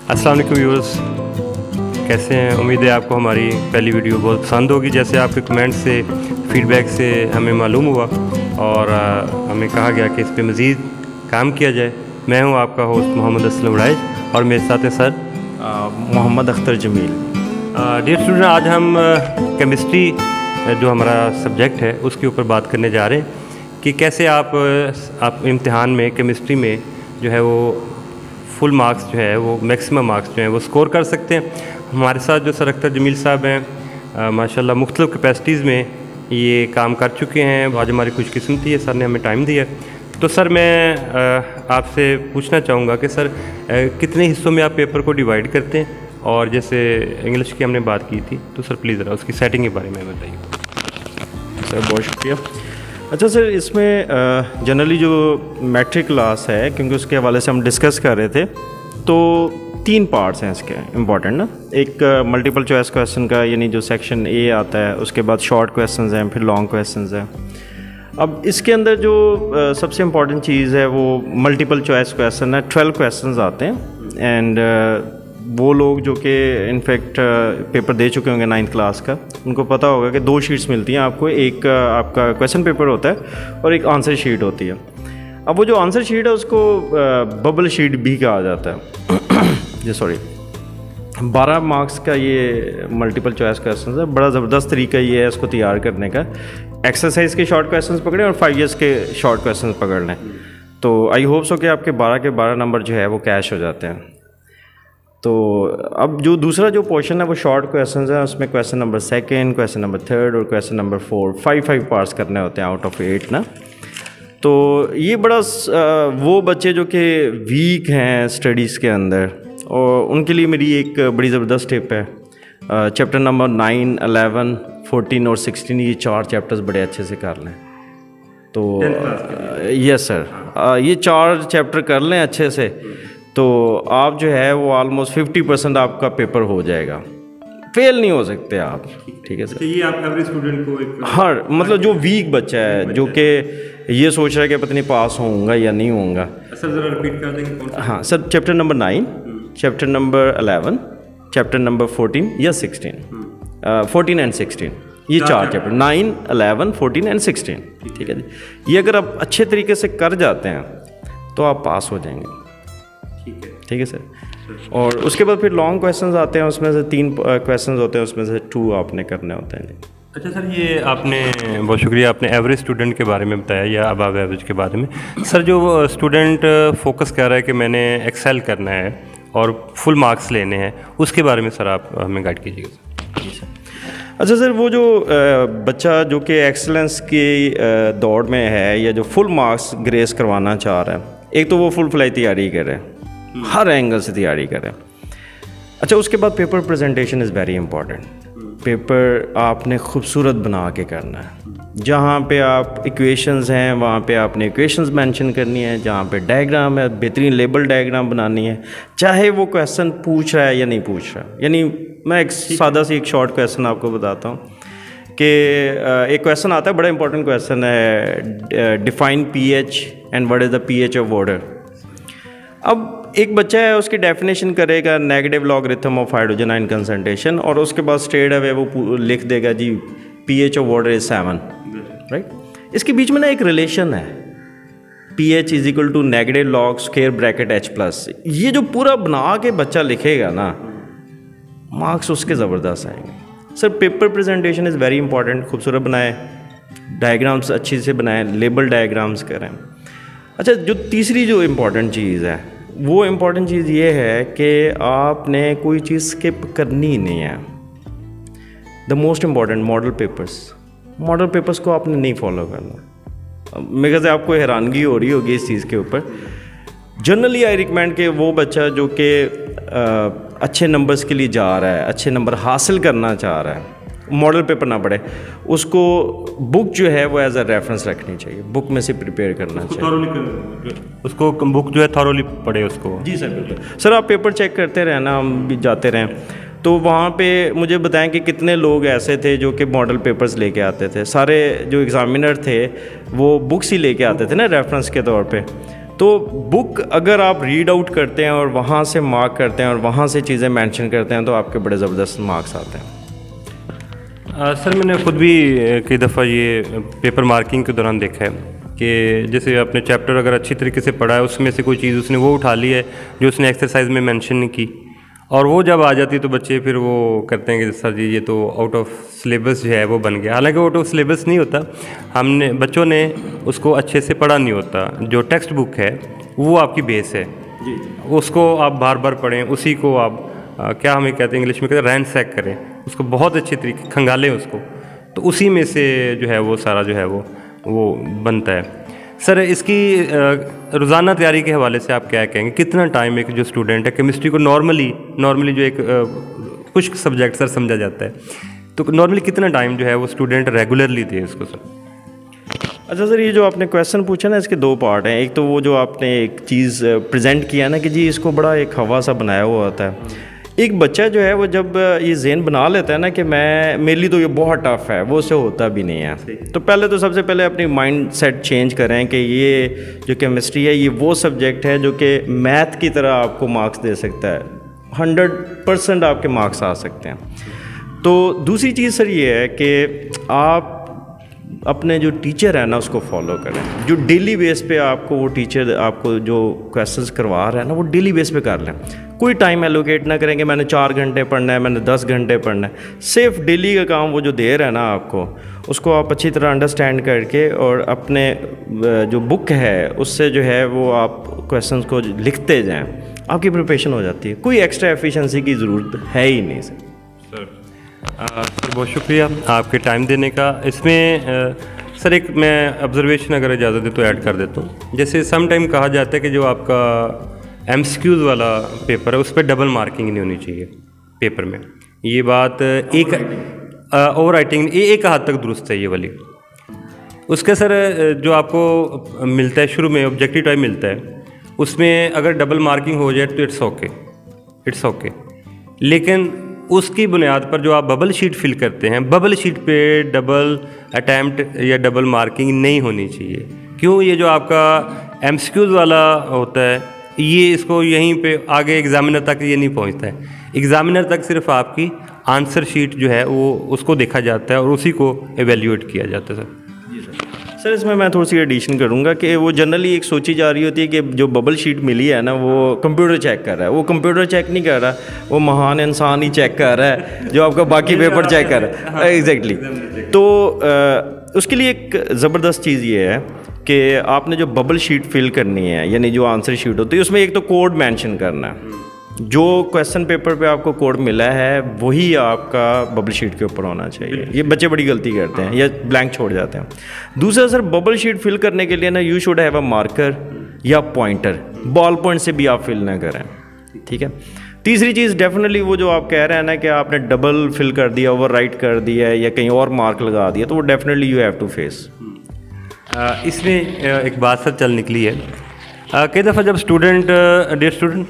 अस्सलाम वालेकुम व्यूअर्स, कैसे हैं? उम्मीद है आपको हमारी पहली वीडियो बहुत पसंद होगी। जैसे आपके कमेंट से, फीडबैक से हमें मालूम हुआ और हमें कहा गया कि इस पे मज़ीद काम किया जाए। मैं हूं आपका होस्ट मोहम्मद असलम उड़ाइज और मेरे साथ हैं sir Mohammad Akhtar Jameel. Dear student, आज हम केमिस्ट्री जो हमारा सब्जेक्ट है उसके ऊपर बात करने जा रहे हैं कि कैसे आप इम्तिहान में केमिस्ट्री में जो है वो फुल मार्क्स जो है वो मैक्सिमम मार्क्स जो हैं वो स्कोर कर सकते हैं। हमारे साथ जो सर अख्तर जमील साहब हैं, माशाल्लाह मुख्तलिफ़ कैपेसिटीज़ में ये काम कर चुके हैं। आज हमारी खुशकिस्मती है, सर ने हमें टाइम दिया। तो सर मैं आपसे पूछना चाहूँगा कि सर कितने हिस्सों में आप पेपर को डिवाइड करते हैं, और जैसे इंग्लिश की हमने बात की थी तो सर प्लीज़ ज़रा उसकी सेटिंग के बारे में बताइए। सर बहुत शुक्रिया। अच्छा सर, इसमें जनरली जो मैट्रिक क्लास है, क्योंकि उसके हवाले से हम डिस्कस कर रहे थे, तो 3 पार्ट्स हैं इसके इम्पॉर्टेंट ना। एक मल्टीपल चॉइस क्वेश्चन का, यानी जो सेक्शन ए आता है, उसके बाद शॉर्ट क्वेश्चंस हैं, फिर लॉन्ग क्वेश्चंस हैं। अब इसके अंदर जो सबसे इम्पॉर्टेंट चीज़ है वो मल्टीपल चॉइस क्वेश्चन है। 12 क्वेश्चंस आते हैं एंड वो लोग जो कि इनफैक्ट पेपर दे चुके होंगे 9th क्लास का, उनको पता होगा कि 2 शीट्स मिलती हैं आपको। एक आपका क्वेश्चन पेपर होता है और एक आंसर शीट होती है। अब वो जो आंसर शीट है उसको बबल शीट भी कहा जाता है। जी सॉरी, 12 मार्क्स का ये मल्टीपल चॉइस क्वेश्चन है। बड़ा ज़बरदस्त तरीका ये है इसको तैयार करने का। एक्सरसाइज के शॉर्ट क्वेश्चन पकड़ें और 5 ईयर्स के शॉर्ट क्वेश्चन पकड़ लें, तो आई होप सो कि आपके 12 के 12 नंबर जो है वो कैश हो जाते हैं। तो अब जो दूसरा जो पोर्शन है वो शॉर्ट क्वेश्चंस है। उसमें क्वेश्चन नंबर 2, क्वेश्चन नंबर 3 और क्वेश्चन नंबर 4, 5 पार्ट्स करने होते हैं आउट ऑफ 8 ना। तो ये बड़ा वो बच्चे जो कि वीक हैं स्टडीज़ के अंदर, और उनके लिए मेरी एक बड़ी ज़बरदस्त टिप है। चैप्टर नंबर 9, 11, 14 और 16, ये 4 चैप्टर्स बड़े अच्छे से कर लें। तो यस सर, ये 4 चैप्टर कर लें अच्छे से, तो आप जो है वो ऑलमोस्ट 50% आपका पेपर हो जाएगा। फेल नहीं हो सकते आप, ठीक है सर। ये आप एवरेज स्टूडेंट को हर मतलब जो वीक बच्चा है, जो कि ये सोच रहा है कि पता नहीं पास होऊंगा या नहीं होऊंगा। सर ज़रा रिपीट कर देंगे? हाँ sir, chapter number 9, chapter number 11, chapter number 14 या 16, 14 एंड 16, ये 4 चैप्टर 9, 11, 14 एंड 16, ठीक है जी। ये अगर आप अच्छे तरीके से कर जाते हैं तो आप पास हो जाएंगे, ठीक है सर। और उसके बाद फिर लॉन्ग क्वेश्चंस आते हैं, उसमें से 3 क्वेश्चंस होते हैं, उसमें से 2 आपने करने होते हैं। अच्छा सर, ये आपने बहुत शुक्रिया, आपने एवरेज स्टूडेंट के बारे में बताया या अबव एवरेज के बारे में। सर जो स्टूडेंट फोकस कर रहा है कि मैंने एक्सेल करना है और फुल मार्क्स लेने हैं, उसके बारे में सर आप हमें गाइड कीजिएगा। जी सर। अच्छा सर, वो जो बच्चा जो कि एक्सेलेंस की दौड़ में है या जो फुल मार्क्स ग्रेस करवाना चाह रहा है, एक तो वो फुल फ्लाई तैयारी करे, हर एंगल से तैयारी करें। अच्छा, उसके बाद paper presentation is very important. Paper आपने खूबसूरत बना के करना है। जहाँ पे आप इक्वेशंस हैं वहाँ पे आपने इक्वेशंस मेंशन करनी है, जहाँ पे डायग्राम है बेहतरीन लेबल डायग्राम बनानी है, चाहे वो क्वेश्चन पूछ रहा है या नहीं पूछ रहा। यानी मैं एक सादा सी एक शॉर्ट क्वेश्चन आपको बताता हूँ कि एक क्वेश्चन आता है, बड़ा इंपॉर्टेंट क्वेश्चन है, define pH and what is the pH of water. अब एक बच्चा है, उसकी डेफिनेशन करेगा negative logarithm of hydrogen ion concentration, और उसके बाद स्ट्रेट अवे वो लिख देगा जी pH of water is 7, right. इसके बीच में ना एक रिलेशन है, pH is equal to negative log square bracket H+। ये जो पूरा बना के बच्चा लिखेगा ना, मार्क्स उसके ज़बरदस्त आएंगे। Sir paper presentation is very important. खूबसूरत बनाएं, डायग्राम्स अच्छी से बनाएं, लेबल डायग्राम्स करें। अच्छा, जो तीसरी जो इम्पॉर्टेंट चीज़ है, वो इम्पॉर्टेंट चीज़ ये है कि आपने कोई चीज़ स्किप करनी ही नहीं है। The most important model papers को आपने नहीं फॉलो करना। मेरे ख्याल से आपको हैरानगी हो रही होगी इस चीज़ के ऊपर। जनरली आई रिकमेंड कि वो बच्चा जो कि अच्छे नंबर्स के लिए जा रहा है, अच्छे नंबर हासिल करना चाह रहा है, मॉडल पेपर ना पढ़े, उसको बुक जो है वो एज अ रेफरेंस रखनी चाहिए, बुक में से प्रिपेयर करना चाहिए। उसको बुक जो है थॉरोली पढ़े उसको। जी सर, बिल्कुल सर। आप पेपर चेक करते रहें ना, हम भी जाते रहें, तो वहाँ पे मुझे बताएं कि कितने लोग ऐसे थे जो कि मॉडल पेपर्स लेके आते थे। सारे जो एग्ज़ामिनर थे वो बुक्स ही लेके आते थे ना रेफरेंस के तौर पे। तो बुक अगर आप रीड आउट करते हैं और वहाँ से मार्क करते हैं और वहाँ से चीज़ें मेंशन करते हैं तो आपके बड़े ज़बरदस्त मार्क्स आते हैं। सर मैंने ख़ुद भी कई दफ़ा ये पेपर मार्किंग के दौरान देखा है कि जैसे अपने चैप्टर अगर अच्छी तरीके से पढ़ा है, उसमें से कोई चीज़ उसने वो उठा ली है जो उसने एक्सरसाइज में मेंशन नहीं की, और वो जब आ जाती है तो बच्चे फिर वो करते हैं कि सर जी ये तो आउट ऑफ सिलेबस जो है वो बन गया। हालांकि आउट ऑफ सिलेबस नहीं होता, हमने बच्चों ने उसको अच्छे से पढ़ा नहीं होता। जो टेक्स्ट बुक है वो आपकी बेस है, उसको आप बार बार पढ़ें, उसी को आप क्या हमें कहते हैं इंग्लिश में कहते हैं रैंसैक करें, उसको बहुत अच्छे तरीके खंगालें उसको, तो उसी में से जो है वो सारा जो है वो बनता है। सर इसकी रोज़ाना तैयारी के हवाले से आप क्या कहेंगे, कितना टाइम एक जो स्टूडेंट है केमिस्ट्री को नॉर्मली जो एक कुछ सब्जेक्ट सर समझा जाता है, तो नॉर्मली कितना टाइम जो है वो स्टूडेंट रेगुलरली दे इसको सर? अच्छा सर, ये जो आपने क्वेश्चन पूछा ना, इसके दो पार्ट हैं। एक तो वो जो आपने एक चीज़ प्रेजेंट किया ना कि जी इसको बड़ा एक हवा सा बनाया हुआ होता है। एक बच्चा जो है वो जब ये ज़हन बना लेता है ना कि मेरे लिए तो ये बहुत टफ़ है, वो उससे होता भी नहीं है। तो पहले तो सबसे पहले अपनी माइंड सेट चेंज करें कि ये जो केमिस्ट्री है ये वो सब्जेक्ट है जो कि मैथ की तरह आपको मार्क्स दे सकता है, 100% आपके मार्क्स आ सकते हैं। तो दूसरी चीज़ सर ये है कि आप अपने जो टीचर है ना उसको फॉलो करें, जो डेली बेस पे आपको वो टीचर आपको जो क्वेश्चंस करवा रहा है ना वो डेली बेस पे कर लें। कोई टाइम एलोकेट ना करें कि मैंने 4 घंटे पढ़ना है, मैंने 10 घंटे पढ़ना है। सिर्फ डेली का काम वो जो दे रहा है ना आपको, उसको आप अच्छी तरह अंडरस्टैंड करके और अपने जो बुक है उससे जो है वो आप क्वेश्चंस को लिखते जाएँ, आपकी प्रिपरेशन हो जाती है। कोई एक्स्ट्रा एफिशिएंसी की ज़रूरत है ही नहीं सर। सर बहुत शुक्रिया आपके टाइम देने का। इसमें सर एक मैं ऑब्जर्वेशन अगर इजाज़त दे तो ऐड कर देता हूँ। जैसे सम टाइम कहा जाता है कि जो आपका MCQs वाला पेपर है उस पर डबल मार्किंग नहीं होनी चाहिए पेपर में। ये बात एक ओवर राइटिंग एक हद तक दुरुस्त है ये वाली। उसका सर जो आपको मिलता है शुरू में ऑब्जेक्टिव टाइप मिलता है, उसमें अगर डबल मार्किंग हो जाए तो इट्स ओके, लेकिन उसकी बुनियाद पर जो आप बबल शीट फिल करते हैं, बबल शीट पे डबल अटैम्प्ट या डबल मार्किंग नहीं होनी चाहिए। क्यों? ये जो आपका MCQs वाला होता है ये इसको यहीं पे आगे एग्ज़ामिनर तक ये नहीं पहुंचता है। एग्ज़ामिनर तक सिर्फ आपकी आंसर शीट जो है वो उसको देखा जाता है और उसी को एवेल्यूएट किया जाता है सर। सर इसमें मैं थोड़ी सी एडिशन करूँगा कि वो जनरली एक सोची जा रही होती है कि जो बबल शीट मिली है ना वो कंप्यूटर चेक कर रहा है। वो कंप्यूटर चेक नहीं कर रहा, वो महान इंसान ही चेक कर रहा है जो आपका बाकी पेपर चेक कर रहा है। एग्जैक्टली। तो उसके लिए एक ज़बरदस्त चीज़ ये है कि आपने जो बबल शीट फिल करनी है, यानी जो आंसर शीट होती है, उसमें एक तो कोड मेंशन करना है। जो क्वेश्चन पेपर पे आपको कोड मिला है वही आपका बबल शीट के ऊपर होना चाहिए। ये बच्चे बड़ी गलती करते हैं या ब्लैंक छोड़ जाते हैं। दूसरा सर, बबल शीट फिल करने के लिए ना you should have a marker या पॉइंटर, बॉल पॉइंट से भी आप फिल ना करें, ठीक है। तीसरी चीज़ डेफिनेटली वो जो आप कह रहे हैं ना कि आपने डबल फिल कर दिया, ओवर राइट कर दिया या कहीं और मार्क लगा दिया, तो वो definitely you have to face. इसमें एक बात सर चल निकली है कई दफ़ा जब डियर स्टूडेंट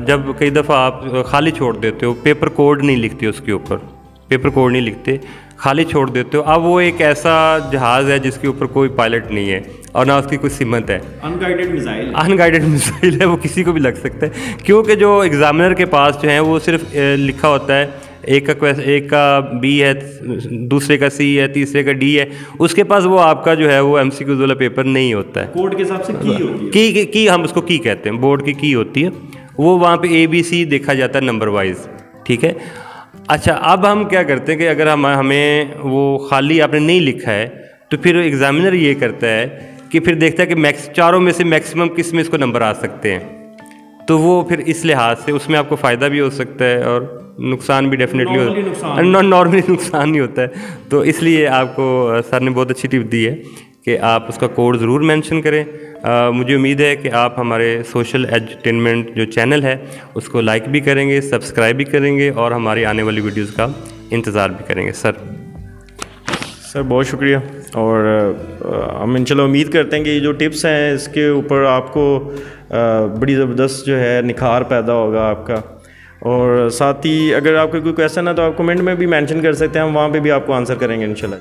जब कई दफ़ा आप खाली छोड़ देते हो, पेपर कोड नहीं लिखते उसके ऊपर, पेपर कोड नहीं लिखते, खाली छोड़ देते हो। अब वो एक ऐसा जहाज़ है जिसके ऊपर कोई पायलट नहीं है और ना उसकी कोई सिमत है, अनगाइडेड मिसाइल है, वो किसी को भी लग सकता है। क्योंकि जो एग्ज़ामिनर के पास जो है वो सिर्फ लिखा होता है एक का B है, दूसरे का C है, तीसरे का D है, उसके पास वो आपका जो है वो MCQs वाला पेपर नहीं होता है। कोड के हिसाब से की होती है, की हम उसको की कहते हैं, बोर्ड की होती है। वो वहाँ पे ABC देखा जाता है नंबर वाइज, ठीक है। अच्छा, अब हम क्या करते हैं कि अगर हमें वो खाली आपने नहीं लिखा है तो फिर एग्ज़ामिनर ये करता है कि फिर देखता है कि चारों में से मैक्सिमम किस में इसको नंबर आ सकते हैं, तो वो फिर इस लिहाज से उसमें आपको फ़ायदा भी हो सकता है और नुकसान भी डेफिनेटली नॉर्मली नुकसान नहीं होता है। तो इसलिए आपको सर ने बहुत अच्छी टिप दी है कि आप उसका कोड ज़रूर मेंशन करें। मुझे उम्मीद है कि आप हमारे सोशल एजुटेनमेंट जो चैनल है उसको लाइक भी करेंगे, सब्सक्राइब भी करेंगे और हमारी आने वाली वीडियोस का इंतज़ार भी करेंगे। सर बहुत शुक्रिया। और हम इंशाल्लाह उम्मीद करते हैं कि ये जो टिप्स हैं इसके ऊपर आपको बड़ी ज़बरदस्त जो है निखार पैदा होगा आपका। और साथ ही अगर आपको कोई क्वेश्चन है तो आप कमेंट में भी मेंशन कर सकते हैं, हम वहाँ पे भी आपको आंसर करेंगे इंशाल्लाह।